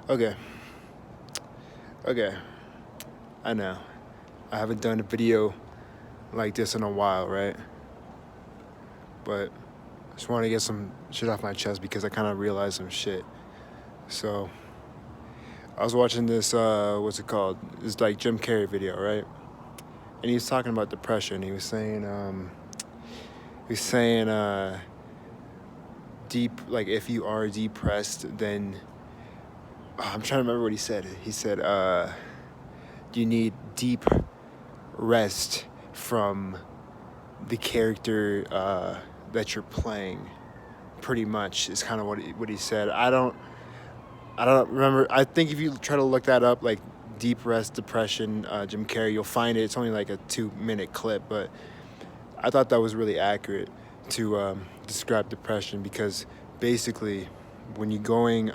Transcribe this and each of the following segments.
Okay, okay, I know. I haven't done a video like this in a while, right? But I just want to get some shit off my chest because I kind of realized some shit. So I was watching this, what's it called? This like Jim Carrey video, right? And he was talking about depression. He was saying, deep, like if you are depressed, then I'm trying to remember what he said. He said, you need deep rest from the character that you're playing. Pretty much is kind of what he said. I don't remember. I think if you try to look that up, like deep rest depression, Jim Carrey, you'll find it. It's only like a 2-minute clip, but I thought that was really accurate to describe depression because basically, when you're going,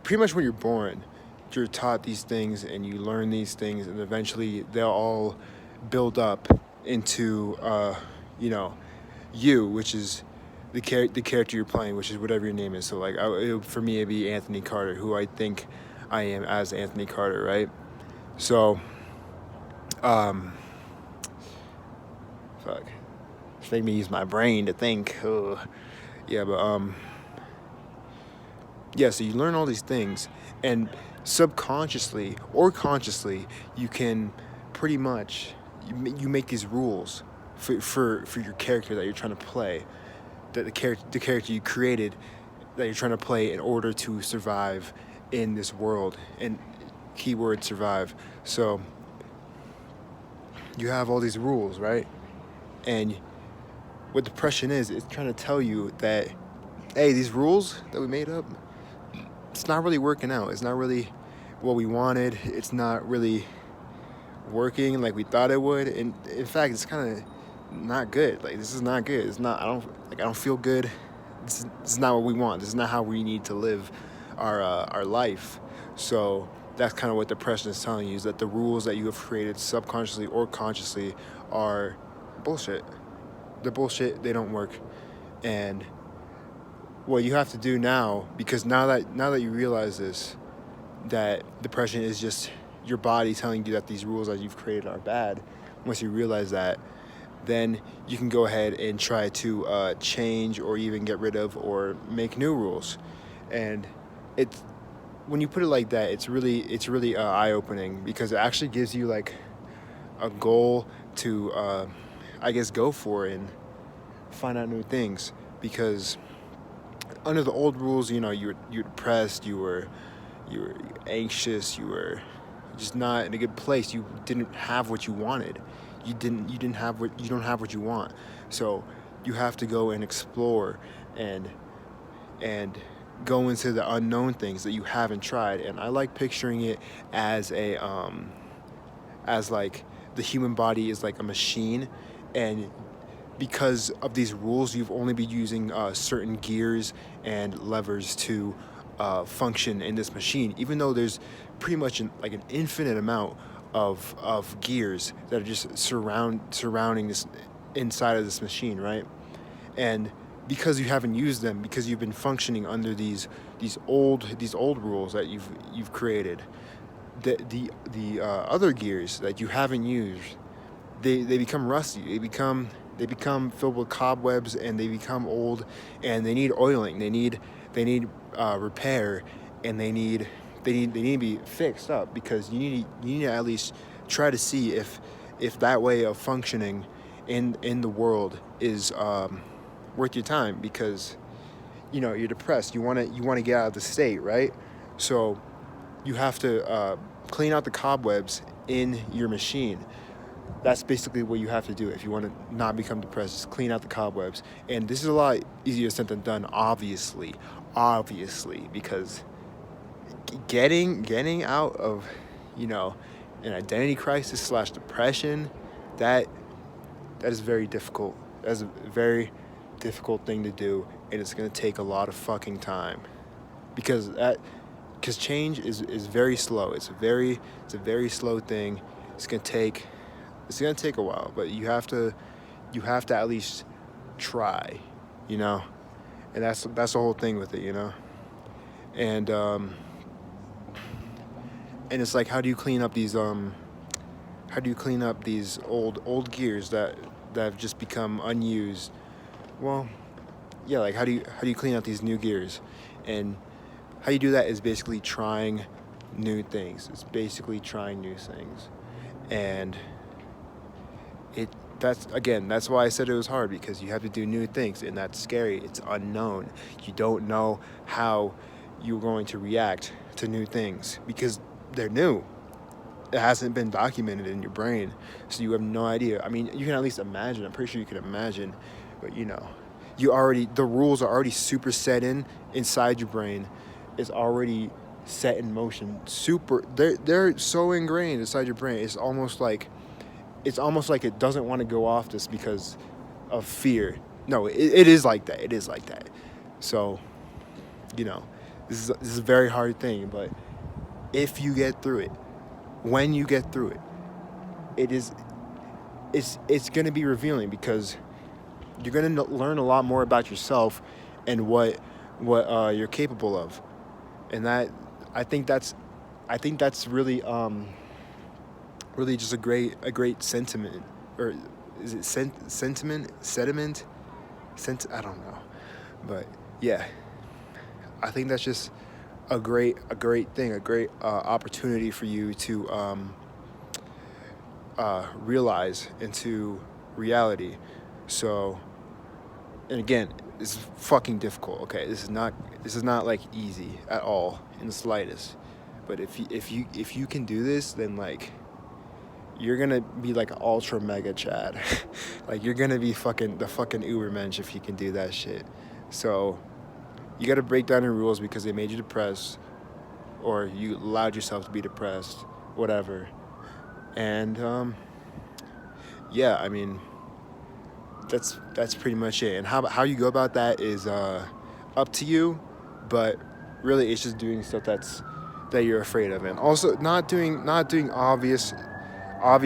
pretty much when you're born, you're taught these things and you learn these things, and eventually they'll all build up into, you know, you, which is the character you're playing, which is whatever your name is. So like, for me, it'd be Anthony Carter, who I think I am as Anthony Carter, right? So, um, fuck, just make me use my brain to think. Ugh. Yeah, but yeah. So you learn all these things, and subconsciously or consciously, you can pretty much you make these rules for your character that you're trying to play, that the character you created that you're trying to play in order to survive in this world, and keyword survive. So you have all these rules, right? And what depression is, it's trying to tell you that, hey, these rules that we made up, it's not really working out. It's not really what we wanted. It's not really working like we thought it would. And in fact, it's kind of not good. Like, this is not good. It's not. I don't feel good. This is not what we want. This is not how we need to live our life. So that's kind of what depression is telling you: is that the rules that you have created subconsciously or consciously are bullshit. They're bullshit. They don't work. And what you have to do now, because now that you realize this, that depression is just your body telling you that these rules that you've created are bad. Once you realize that, then you can go ahead and try to change or even get rid of or make new rules. And it's when you put it like that, it's really eye opening because it actually gives you like a goal to I guess go for and find out new things. Because under the old rules, you're depressed, you were anxious, you were just not in a good place. You didn't have what you wanted. You don't have what you want. So you have to go and explore and and go into the unknown things that you haven't tried. And I like picturing it as as like the human body is like a machine, and because of these rules, you've only been using certain gears and levers to function in this machine, even though there's pretty much like an infinite amount of gears that are just surrounding this inside of this machine, right? And because you haven't used them, because you've been functioning under these old rules that you've created, the other gears that you haven't used, they become rusty. They become filled with cobwebs, and they become old, and they need oiling. They need repair, and they need to be fixed up, because you need to at least try to see if that way of functioning in the world is worth your time, because you're depressed. You want to get out of the state, right? So you have to clean out the cobwebs in your machine. That's basically what you have to do if you want to not become depressed. Is clean out the cobwebs, and this is a lot easier said than done. Obviously, because getting out of an identity crisis slash depression, that that is very difficult. That's a very difficult thing to do, and it's gonna take a lot of fucking time, because change is very slow. It's a very slow thing. It's gonna take it's gonna take a while, but you have to at least try, you know, and that's the whole thing with it, you know. and it's like, how do you clean up these old gears that have just become unused? Well, yeah, like how do you clean out these new gears? And how you do that is basically trying new things. It's basically trying new things. And that's why I said it was hard, because you have to do new things, and that's scary. It's unknown. You don't know how you're going to react to new things because they're new. It hasn't been documented in your brain, so you have no idea. I mean, you can at least imagine. I'm pretty sure you can imagine, but the rules are already super set inside your brain. It's already set in motion. They're so ingrained inside your brain. It's almost like it doesn't want to go off this because of fear. No, it is like that. It is like that. So, this is a very hard thing, but if you get through it, when you get through it, it's going to be revealing, because you're going to learn a lot more about yourself and what you're capable of. And I think that's really really just a great sentiment, or is it sediment? I don't know, but yeah, I think that's just a great thing, a great opportunity for you to realize into reality. So, and again, it's fucking difficult. Okay, this is not like easy at all in the slightest. But if you can do this, then like, you're gonna be like ultra mega Chad. Like, you're gonna be the fucking Ubermensch if you can do that shit. So you gotta break down your rules because they made you depressed, or you allowed yourself to be depressed, whatever. And yeah, I mean, that's pretty much it. And how you go about that is up to you, but really it's just doing stuff that you're afraid of, and also not doing obvious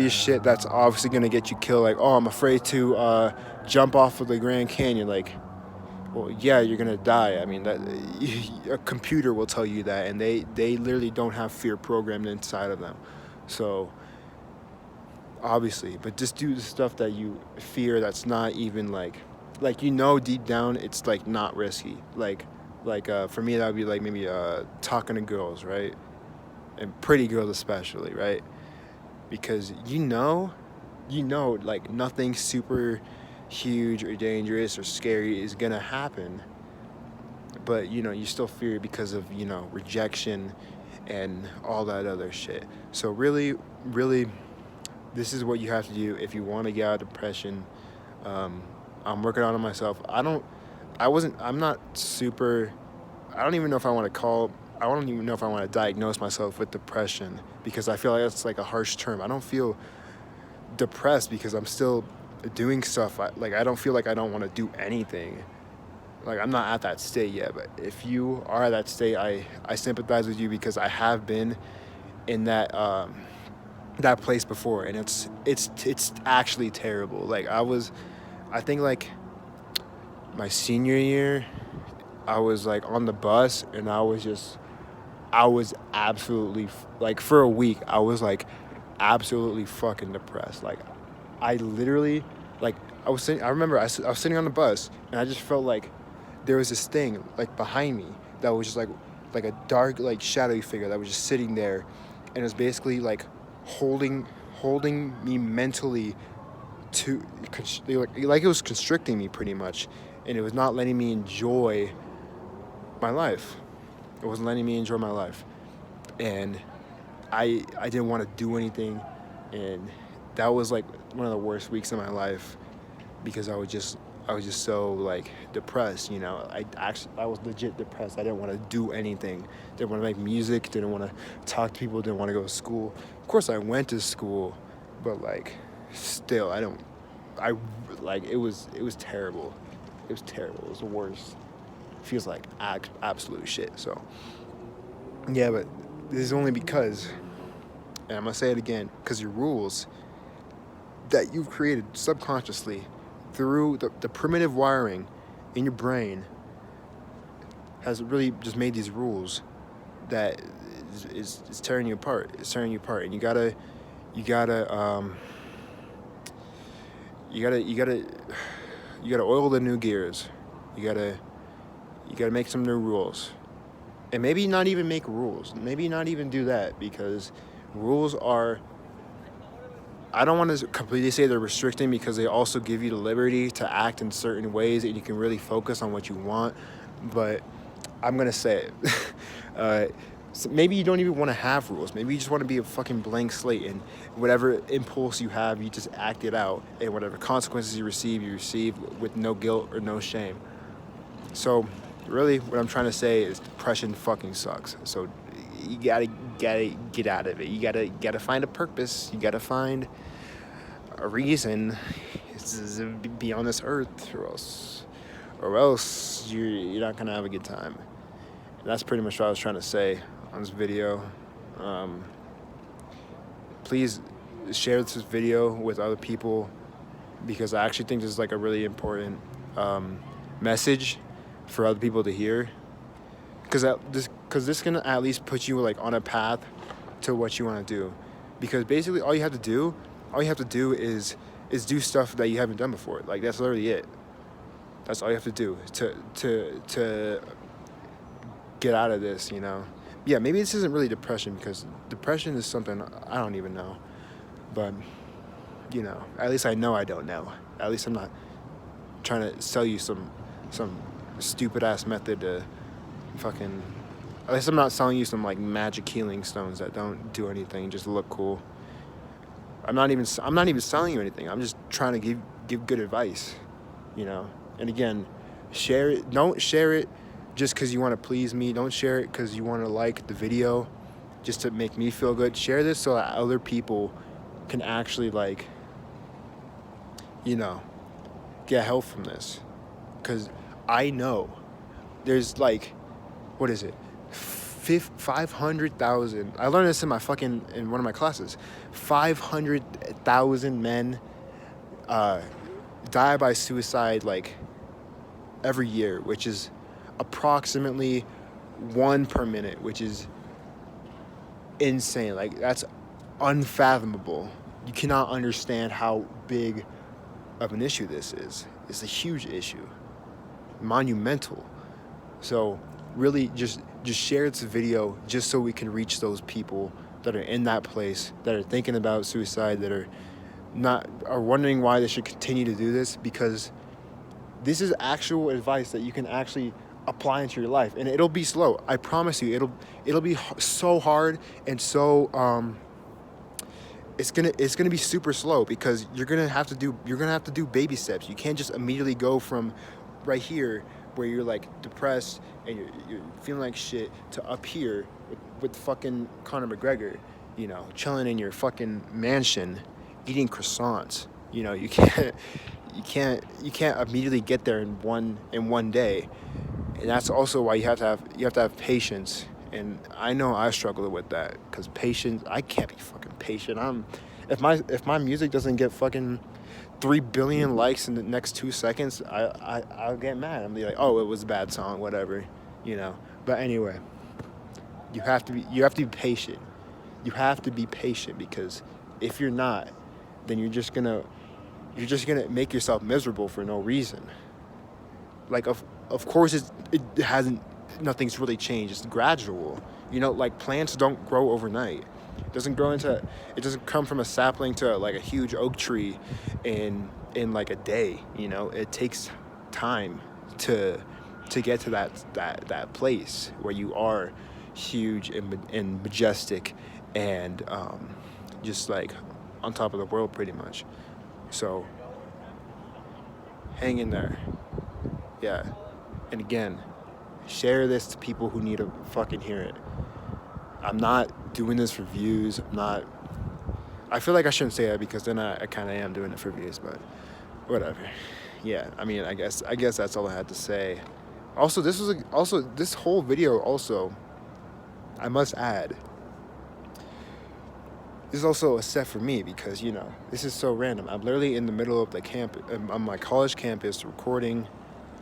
shit that's obviously gonna get you killed. Like, oh, I'm afraid to jump off of the Grand Canyon. Like, well, yeah, you're gonna die. I mean, that a computer will tell you that, and they literally don't have fear programmed inside of them. So obviously, but just do the stuff that you fear that's not even like deep down it's like not risky. Like for me, that would be like maybe talking to girls, right? And pretty girls especially, right? Because like nothing super huge or dangerous or scary is gonna happen, but you still fear it because of rejection and all that other shit. So really this is what you have to do if you want to get out of depression. I'm working on it myself. I don't even know if I want to diagnose myself with depression, because I feel like that's like a harsh term. I don't feel depressed because I'm still doing stuff. I don't feel like I don't want to do anything. Like, I'm not at that state yet, but if you are at that state, I sympathize with you, because I have been in that place before, and it's actually terrible. Like, I think like my senior year, I was like on the bus, and I was absolutely, like, for a week, I was like absolutely fucking depressed. Like, I literally, like, I remember I was sitting on the bus, and I just felt like there was this thing like behind me that was just like a dark, like, shadowy figure that was just sitting there, and it was basically like holding me mentally to, like it was constricting me pretty much, and it was not letting me enjoy my life. It wasn't letting me enjoy my life, and I didn't want to do anything, and that was like one of the worst weeks of my life, because I was just so like depressed. I was legit depressed. I didn't want to do anything. Didn't want to make music. Didn't want to talk to people. Didn't want to go to school. Of course, I went to school, but like, still, it was terrible. It was terrible. It was the worst. It feels like absolute shit. So yeah, but this is only because, and I'm gonna say it again, because your rules that you've created subconsciously through the primitive wiring in your brain has really just made these rules that is tearing you apart. It's tearing you apart, and you gotta you gotta um, you gotta you gotta you gotta oil the new gears. You gotta make some new rules, and maybe not even make rules. Maybe not even do that, because rules are. I don't want to completely say they're restricting, because they also give you the liberty to act in certain ways and you can really focus on what you want. But I'm gonna say it. So maybe you don't even want to have rules. Maybe you just want to be a fucking blank slate, and whatever impulse you have, you just act it out, and whatever consequences you receive with no guilt or no shame. So, really, what I'm trying to say is depression fucking sucks. So, you gotta get out of it. You gotta find a purpose. You gotta find a reason to be on this earth, or else you're not gonna have a good time. And that's pretty much what I was trying to say on this video. Please share this video with other people, because I actually think this is like a really important message for other people to hear, because this can at least put you like on a path to what you want to do. Because basically all you have to do is do stuff that you haven't done before. Like, that's literally it. That's all you have to do to get out of this, you know. Yeah, maybe this isn't really depression, because depression is something I don't even know. But, you know, at least I know I don't know. At least I'm not trying to sell you some stupid ass method to fucking. At least I'm not selling you some like magic healing stones that don't do anything, just look cool. I'm not even selling you anything. I'm just trying to give good advice, you know. And again, share it. Don't share it just because you want to please me. Don't share it because you want to like the video just to make me feel good. Share this so that other people can actually, like, you know, get help from this. Because I know there's like, what is it? 500,000. I learned this in one of my classes. 500,000 men die by suicide like every year, which is approximately 1 per minute, which is insane. Like, that's unfathomable. You cannot understand how big of an issue this is. It's a huge issue, monumental. So really just share this video just so we can reach those people that are in that place, that are thinking about suicide, that are wondering why they should continue to do this, because this is actual advice that you can actually apply into your life, and it'll be slow. I promise you, it'll be so hard, and so it's gonna be super slow, because you're gonna have to do baby steps. You can't just immediately go from right here where you're like depressed and you're feeling like shit to up here with fucking Conor McGregor, you know, chilling in your fucking mansion eating croissants. You know, you can't immediately get there in one day. And that's also why you have to have patience. And I know I struggle with that, because patience, I can't be fucking patient. If my music doesn't get fucking 3 billion likes in the next 2 seconds, I'll get mad. I'll be like, oh, it was a bad song, whatever, you know. But anyway, you have to be patient. You have to be patient, because if you're not, then you're just gonna make yourself miserable for no reason. Like, of course nothing's really changed. It's gradual. You know, like, plants don't grow overnight. It doesn't come from a sapling to like a huge oak tree in like a day. You know, it takes time to get to that place where you are huge and majestic and just like on top of the world, pretty much. So hang in there. Yeah. And again, share this to people who need to fucking hear it. I'm not doing this for views. I feel like I shouldn't say that, because then I kind of am doing it for views, but whatever. Yeah, I mean, I guess that's all I had to say. Also, this whole video also, I must add, this is also a set for me, because, you know, this is so random. I'm literally in the middle of the campus, on my college campus, recording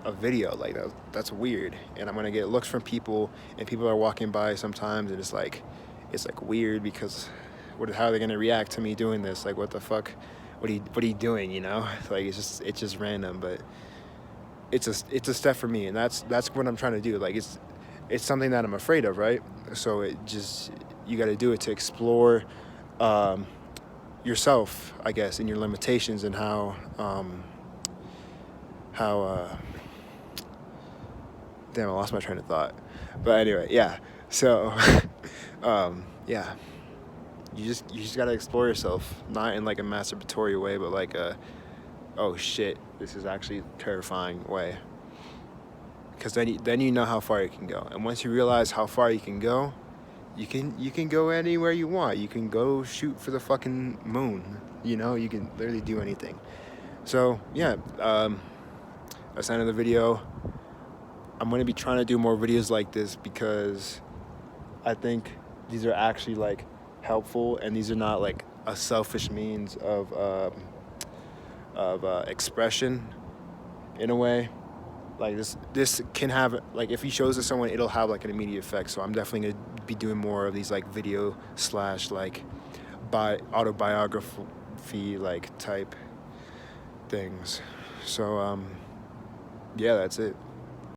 a video. Like that's weird. And I'm gonna get looks from people, and people are walking by sometimes, and it's like weird because how are they gonna react to me doing this? Like, what the fuck? What are you doing? You know, like it's just random, but it's a step for me, and that's what I'm trying to do. Like it's something that I'm afraid of, right? So you got to do it to explore yourself, I guess, and your limitations, and how damn, I lost my train of thought. But anyway, yeah. So yeah, you just gotta explore yourself, not in like a masturbatory way, but like oh shit, this is actually terrifying way. Because then you know how far you can go, and once you realize how far you can go, you can go anywhere you want. You can go shoot for the fucking moon. You know, you can literally do anything. So yeah, that's the end of the video. I'm gonna be trying to do more videos like this because I think these are actually like helpful, and these are not like a selfish means of expression in a way. Like this can have, like, if he shows it to someone, it'll have like an immediate effect. So I'm definitely gonna be doing more of these like video / like autobiography like type things. So yeah, that's it.